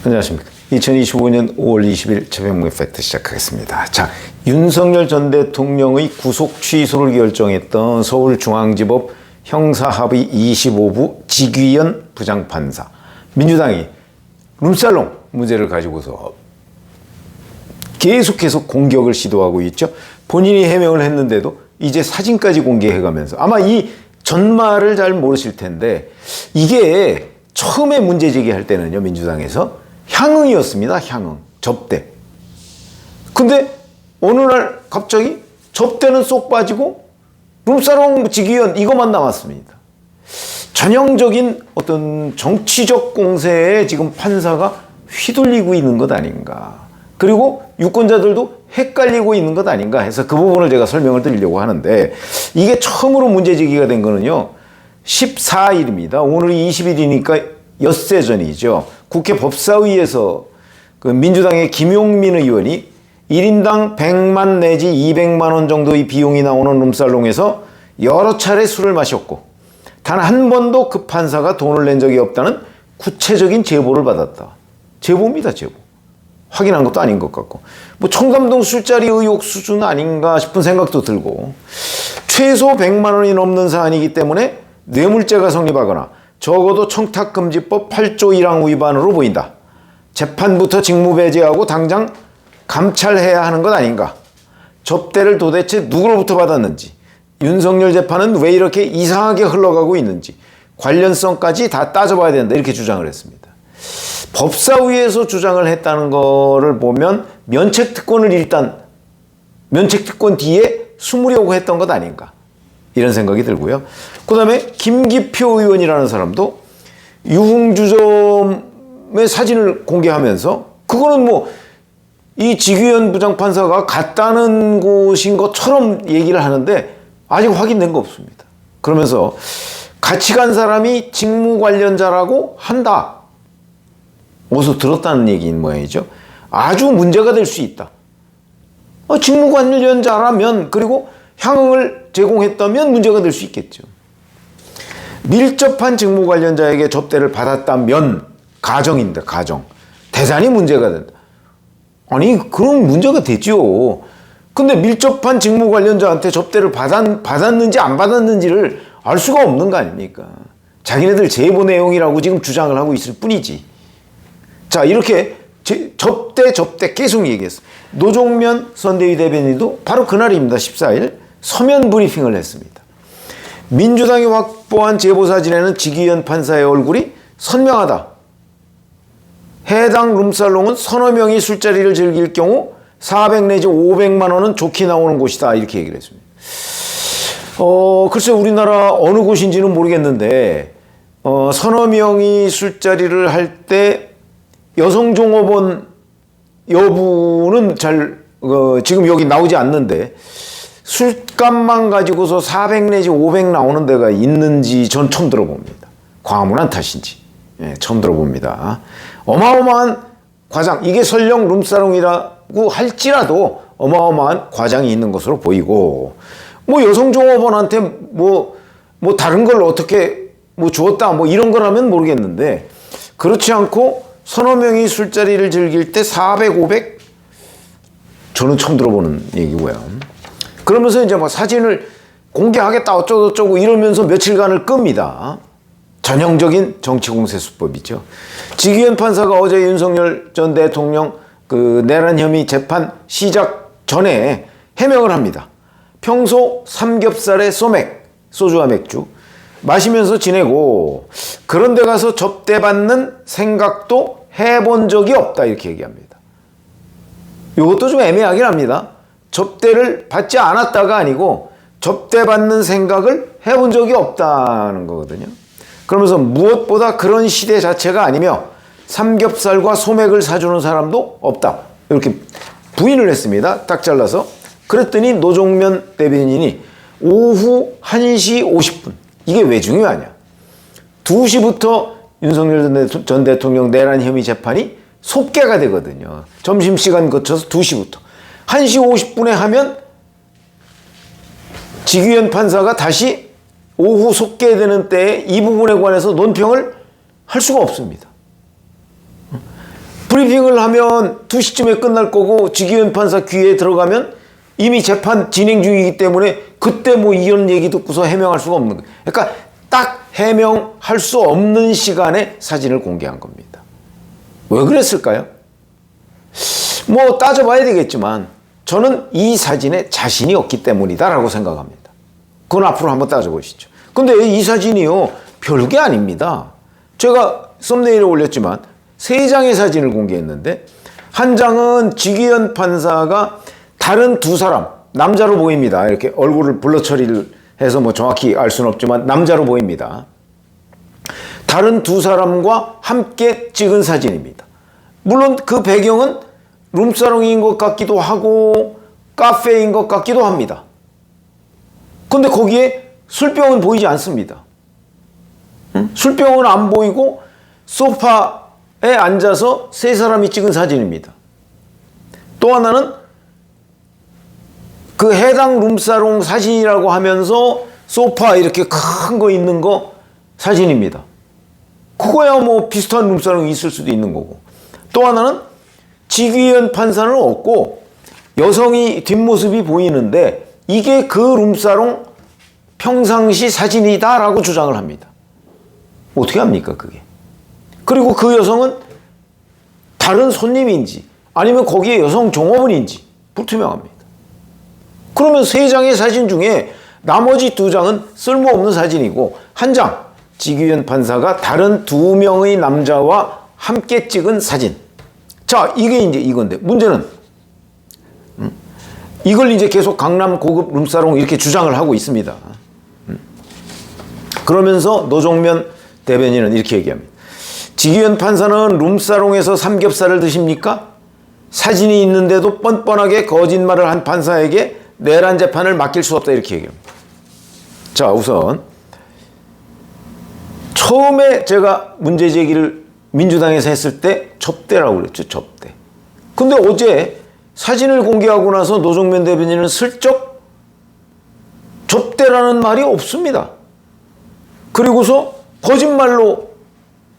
안녕하십니까. 2025년 5월 20일 최병무의 팩트 시작하겠습니다. 자, 윤석열 전 대통령의 구속 취소를 결정했던 서울중앙지법 형사합의 25부 지귀현 부장판사, 민주당이 룸살롱 문제를 가지고서 계속해서 공격을 시도하고 있죠. 본인이 해명을 했는데도 이제 사진까지 공개해가면서, 아마 이 전말을 잘 모르실 텐데, 이게 처음에 문제 제기할 때는요, 민주당에서 향응이었습니다. 향응, 접대. 근데 어느 날 갑자기 접대는 쏙 빠지고 룸사롱 지귀현 이것만 남았습니다. 전형적인 어떤 정치적 공세에 지금 판사가 휘둘리고 있는 것 아닌가, 그리고 유권자들도 헷갈리고 있는 것 아닌가 해서 그 부분을 제가 설명을 드리려고 하는데, 이게 처음으로 문제 제기가 된 거는요 14일입니다. 오늘이 20일이니까 엿새 전이죠. 국회 법사위에서 그 민주당의 김용민 의원이 1인당 100만 내지 200만 원 정도의 비용이 나오는 룸살롱에서 여러 차례 술을 마셨고 단 한 번도 그 판사가 돈을 낸 적이 없다는 구체적인 제보를 받았다. 제보입니다, 제보. 확인한 것도 아닌 것 같고, 뭐 청담동 술자리 의혹 수준 아닌가 싶은 생각도 들고, 최소 100만 원이 넘는 사안이기 때문에 뇌물죄가 성립하거나 적어도 청탁금지법 8조 1항 위반으로 보인다. 재판부터 직무배제하고 당장 감찰해야 하는 것 아닌가. 접대를 도대체 누구로부터 받았는지, 윤석열 재판은 왜 이렇게 이상하게 흘러가고 있는지 관련성까지 다 따져봐야 된다, 이렇게 주장을 했습니다. 법사위에서 주장을 했다는 거를 보면 면책특권을 일단, 면책특권 뒤에 숨으려고 했던 것 아닌가, 이런 생각이 들고요. 그 다음에 김기표 의원이라는 사람도 유흥주점의 사진을 공개하면서, 그거는 뭐 이 지귀현 부장판사가 갔다는 곳인 것처럼 얘기를 하는데 아직 확인된 거 없습니다. 그러면서 같이 간 사람이 직무 관련자라고 한다, 어디서 들었다는 얘기인 모양이죠. 아주 문제가 될 수 있다. 직무 관련자라면, 그리고 향응을 제공했다면 문제가 될 수 있겠죠. 밀접한 직무 관련자에게 접대를 받았다면, 가정입니다, 가정. 대단히 문제가 된다. 아니, 그럼 문제가 되죠. 근데 밀접한 직무 관련자한테 접대를 받았는지 안 받았는지를 알 수가 없는 거 아닙니까? 자기네들 제보 내용이라고 지금 주장을 하고 있을 뿐이지. 자, 이렇게 접대 계속 얘기했어. 노종면 선대위 대변인도 바로 그날입니다, 14일 서면 브리핑을 했습니다. 민주당이 확보한 제보 사진에는 지귀현 판사의 얼굴이 선명하다. 해당 룸살롱은 서너 명이 술자리를 즐길 경우 400 내지 500만 원은 좋게 나오는 곳이다, 이렇게 얘기를 했습니다. 글쎄 우리나라 어느 곳인지는 모르겠는데, 서너 명이 술자리를 할 때 여성 종업원 여부는 지금 여기 나오지 않는데, 술값만 가지고서 400 내지 500 나오는 데가 있는지 전 처음 들어봅니다. 과문한 탓인지, 처음 들어봅니다. 어마어마한 과장, 이게 설령 룸사롱이라고 할지라도 어마어마한 과장이 있는 것으로 보이고, 뭐 여성 종업원한테 뭐 다른 걸 어떻게 뭐 주었다, 뭐 이런 거라면 모르겠는데, 그렇지 않고 서너 명이 술자리를 즐길 때 400, 500? 저는 처음 들어보는 얘기고요. 그러면서 이제 뭐 사진을 공개하겠다 어쩌고저쩌고 이러면서 며칠간을 끕니다. 전형적인 정치공세 수법이죠. 지귀현 판사가 어제 윤석열 전 대통령 그 내란 혐의 재판 시작 전에 해명을 합니다. 평소 삼겹살에 소맥, 소주와 맥주 마시면서 지내고 그런 데 가서 접대받는 생각도 해본 적이 없다, 이렇게 얘기합니다. 이것도 좀 애매하긴 합니다. 접대를 받지 않았다가 아니고 접대받는 생각을 해본 적이 없다는 거거든요. 그러면서 무엇보다 그런 시대 자체가 아니며 삼겹살과 소맥을 사주는 사람도 없다, 이렇게 부인을 했습니다. 딱 잘라서. 그랬더니 노종면 대변인이 오후 1시 50분, 이게 왜 중요하냐, 2시부터 윤석열 전 대통령 내란 혐의 재판이 속개가 되거든요. 점심시간 거쳐서 2시부터 1시 50분에 하면 지귀현 판사가 다시 오후 속개되는 때에 이 부분에 관해서 논평을 할 수가 없습니다. 브리핑을 하면 2시쯤에 끝날 거고 직위원 판사 귀에 들어가면 이미 재판 진행 중이기 때문에 그때 뭐 이런 얘기 듣고서 해명할 수가 없는 거예요. 그러니까 딱 해명할 수 없는 시간에 사진을 공개한 겁니다. 왜 그랬을까요? 뭐 따져봐야 되겠지만 저는 이 사진에 자신이 없기 때문이다라고 생각합니다. 그건 앞으로 한번 따져보시죠. 근데 이 사진이요, 별게 아닙니다. 제가 썸네일에 올렸지만 3장의 사진을 공개했는데, 한 장은 직위원 판사가 다른 2사람, 남자로 보입니다. 이렇게 얼굴을 블러 처리를 해서 뭐 정확히 알 수는 없지만 남자로 보입니다. 다른 2사람과 함께 찍은 사진입니다. 물론 그 배경은 룸사롱인 것 같기도 하고 카페인 것 같기도 합니다. 근데 거기에 술병은 보이지 않습니다. 술병은 안 보이고 소파에 앉아서 3사람이 찍은 사진입니다. 또 하나는 그 해당 룸사롱 사진이라고 하면서 소파 이렇게 큰 거 있는 거 사진입니다. 그거야 뭐 비슷한 룸사롱이 있을 수도 있는 거고. 또 하나는 직위원 판사는 없고 여성이 뒷모습이 보이는데 이게 그 룸사롱 평상시 사진이다라고 주장을 합니다. 어떻게 합니까 그게? 그리고 그 여성은 다른 손님인지 아니면 거기에 여성 종업원인지 불투명합니다. 그러면 3장의 사진 중에 나머지 2장은 쓸모없는 사진이고, 한 장 직위원 판사가 다른 2명의 남자와 함께 찍은 사진. 자, 이게 이제 이건데 문제는 이걸 이제 계속 강남 고급 룸사롱 이렇게 주장을 하고 있습니다. 그러면서 노종면 대변인은 이렇게 얘기합니다. 직위원 판사는 룸사롱에서 삼겹살을 드십니까? 사진이 있는데도 뻔뻔하게 거짓말을 한 판사에게 내란 재판을 맡길 수 없다, 이렇게 얘기합니다. 자, 우선 처음에 제가 문제 제기를 민주당에서 했을 때 접대라고 그랬죠. 접대. 근데 어제 사진을 공개하고 나서 노종면 대변인은 슬쩍 접대라는 말이 없습니다. 그리고서 거짓말로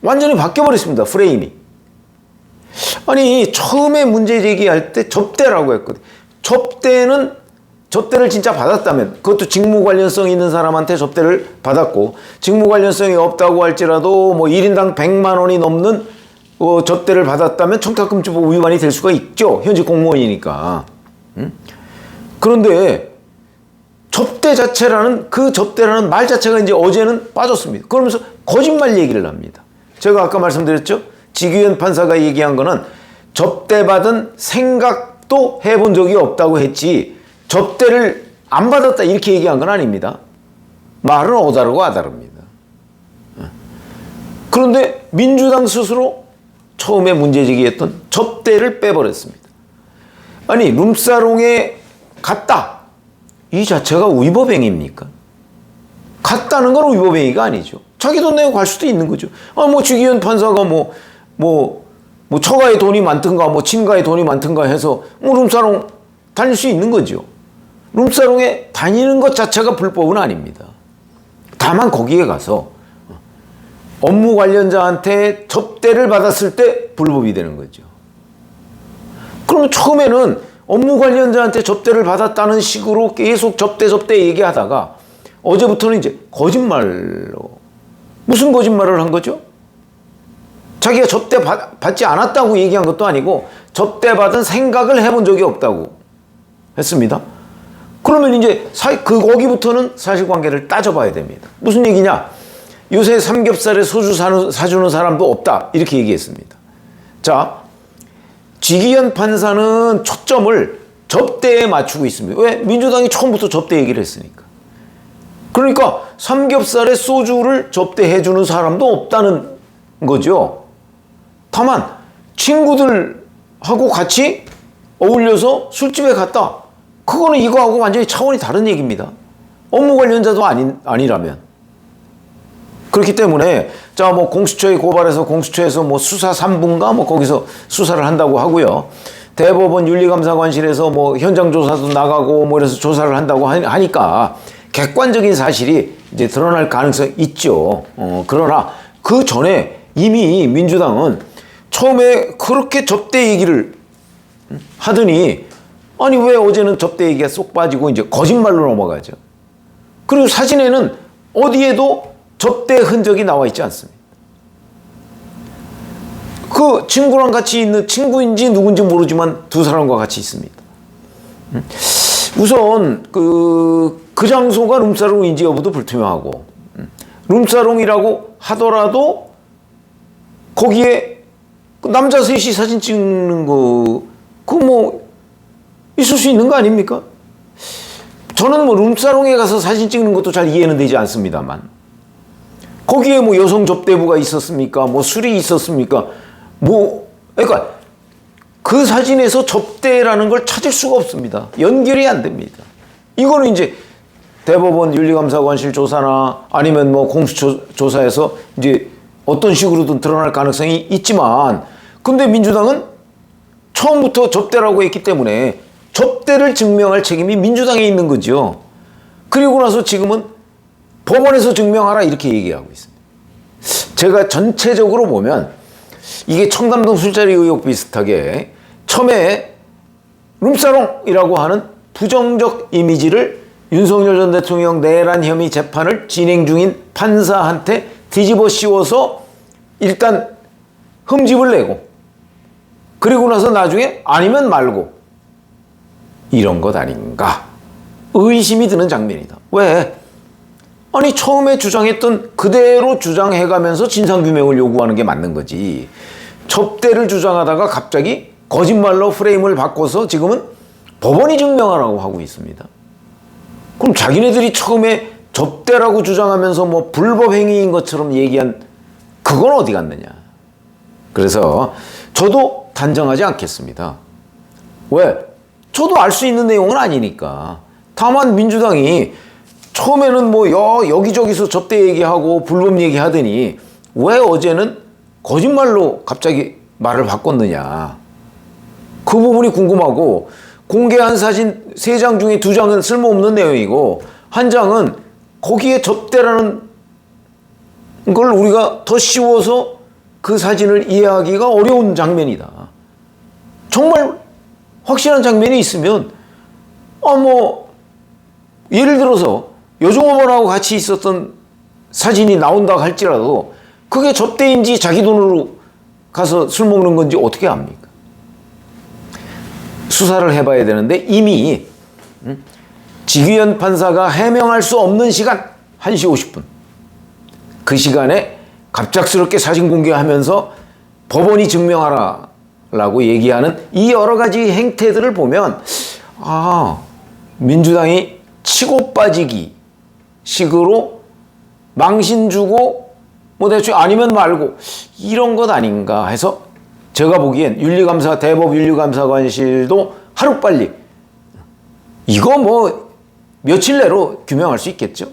완전히 바뀌어버렸습니다. 프레임이. 아니, 처음에 문제 제기할 때 접대라고 했거든요. 접대를 진짜 받았다면, 그것도 직무 관련성 있는 사람한테 접대를 받았고, 직무 관련성이 없다고 할지라도 뭐 1인당 100만 원이 넘는 접대를 받았다면 청탁금지법 위반이 될 수가 있죠. 현직 공무원이니까. 그런데 접대 자체라는, 그 접대라는 말 자체가 이제 어제는 빠졌습니다. 그러면서 거짓말 얘기를 합니다. 제가 아까 말씀드렸죠. 직위원 판사가 얘기한 거는 접대받은 생각도 해본 적이 없다고 했지 접대를 안 받았다 이렇게 얘기한 건 아닙니다. 말은 오다르고 아다릅니다. 그런데 민주당 스스로 처음에 문제제기했던 접대를 빼버렸습니다. 아니, 룸사롱에 갔다, 이 자체가 위법행위입니까? 갔다는 건 위법행위가 아니죠. 자기 돈 내고 갈 수도 있는 거죠. 뭐 직위원 판사가 뭐 처가에 돈이 많든가 뭐 친가에 돈이 많든가 해서 뭐 룸사롱 다닐 수 있는 거죠. 룸사롱에 다니는 것 자체가 불법은 아닙니다. 다만 거기에 가서 업무 관련자한테 접대를 받았을 때 불법이 되는 거죠. 그러면 처음에는 업무 관련자한테 접대를 받았다는 식으로 계속 접대 얘기하다가 어제부터는 이제 거짓말로, 무슨 거짓말을 한 거죠? 자기가 접대 받지 않았다고 얘기한 것도 아니고 접대받은 생각을 해본 적이 없다고 했습니다. 그러면 이제 거기부터는 사실관계를 따져봐야 됩니다. 무슨 얘기냐? 요새 삼겹살에 소주 사주는 사람도 없다, 이렇게 얘기했습니다. 자, 직위원 판사는 초점을 접대에 맞추고 있습니다. 왜? 민주당이 처음부터 접대 얘기를 했으니까. 그러니까 삼겹살에 소주를 접대해주는 사람도 없다는 거죠. 다만 친구들하고 같이 어울려서 술집에 갔다, 그거는 이거하고 완전히 차원이 다른 얘기입니다. 업무 관련자도 아니라면. 그렇기 때문에 자, 뭐 공수처에 고발해서 공수처에서 뭐 수사 3부인가 뭐 거기서 수사를 한다고 하고요. 대법원 윤리감사관실에서 뭐 현장 조사도 나가고 뭐 이래서 조사를 한다고 하니까 객관적인 사실이 이제 드러날 가능성이 있죠. 그러나 그 전에 이미 민주당은 처음에 그렇게 접대 얘기를 하더니 아니 왜 어제는 접대 얘기가 쏙 빠지고 이제 거짓말로 넘어가죠. 그리고 사진에는 어디에도 접대 흔적이 나와 있지 않습니다. 그 친구랑 같이 있는 친구인지 누군지 모르지만 두 사람과 같이 있습니다. 우선 그 장소가 룸사롱인지 여부도 불투명하고 룸사롱이라고 하더라도 거기에 남자 셋이 사진 찍는 거 그거 뭐 있을 수 있는 거 아닙니까? 저는 뭐 룸사롱에 가서 사진 찍는 것도 잘 이해는 되지 않습니다만 거기에 뭐 여성 접대부가 있었습니까? 뭐 술이 있었습니까? 뭐 그러니까 그 사진에서 접대라는 걸 찾을 수가 없습니다. 연결이 안 됩니다. 이거는 이제 대법원 윤리감사관실 조사나 아니면 뭐 공수처조사에서 이제 어떤 식으로든 드러날 가능성이 있지만 근데 민주당은 처음부터 접대라고 했기 때문에 접대를 증명할 책임이 민주당에 있는 거죠. 그리고 나서 지금은 법원에서 증명하라 이렇게 얘기하고 있습니다. 제가 전체적으로 보면 이게 청담동 술자리 의혹 비슷하게 처음에 룸사롱이라고 하는 부정적 이미지를 윤석열 전 대통령 내란 혐의 재판을 진행 중인 판사한테 뒤집어 씌워서 일단 흠집을 내고 그리고 나서 나중에 아니면 말고 이런 것 아닌가 의심이 드는 장면이다. 왜? 아니 처음에 주장했던 그대로 주장해가면서 진상규명을 요구하는 게 맞는 거지. 접대를 주장하다가 갑자기 거짓말로 프레임을 바꿔서 지금은 법원이 증명하라고 하고 있습니다. 그럼 자기네들이 처음에 접대라고 주장하면서 뭐 불법 행위인 것처럼 얘기한 그건 어디 갔느냐. 그래서 저도 단정하지 않겠습니다. 왜? 저도 알 수 있는 내용은 아니니까. 다만 민주당이 처음에는 뭐 여기저기서 접대 얘기하고 불법 얘기하더니 왜 어제는 거짓말로 갑자기 말을 바꿨느냐. 그 부분이 궁금하고 공개한 사진 3장 중에 2장은 쓸모없는 내용이고 한 장은 거기에 접대라는 걸 우리가 더 씌워서 그 사진을 이해하기가 어려운 장면이다. 정말 확실한 장면이 있으면 뭐 예를 들어서 여종업원하고 같이 있었던 사진이 나온다고 할지라도 그게 접대인지 자기 돈으로 가서 술 먹는 건지 어떻게 압니까? 수사를 해봐야 되는데 이미 지규현 판사가 해명할 수 없는 시간 1시 50분 그 시간에 갑작스럽게 사진 공개하면서 법원이 증명하라고 얘기하는 이 여러 가지 행태들을 보면 민주당이 치고 빠지기 식으로 망신 주고 뭐 대충 아니면 말고 이런 것 아닌가 해서 제가 보기엔 대법 윤리감사관실도 하루빨리 이거 뭐 며칠 내로 규명할 수 있겠죠.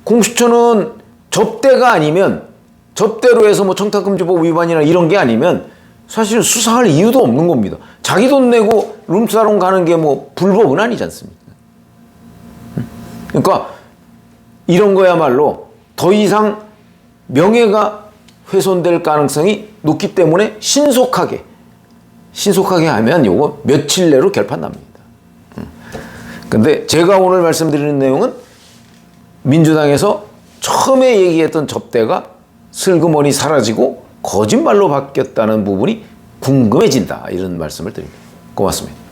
공수처는 접대가 아니면 접대로 해서 뭐 청탁금지법 위반이나 이런 게 아니면 사실 수사할 이유도 없는 겁니다. 자기 돈 내고 룸사롱 가는 게 뭐 불법은 아니지 않습니까? 그러니까 이런 거야말로 더 이상 명예가 훼손될 가능성이 높기 때문에 신속하게 하면 요거 며칠 내로 결판납니다. 근데 제가 오늘 말씀드리는 내용은 민주당에서 처음에 얘기했던 접대가 슬그머니 사라지고 거짓말로 바뀌었다는 부분이 궁금해진다. 이런 말씀을 드립니다. 고맙습니다.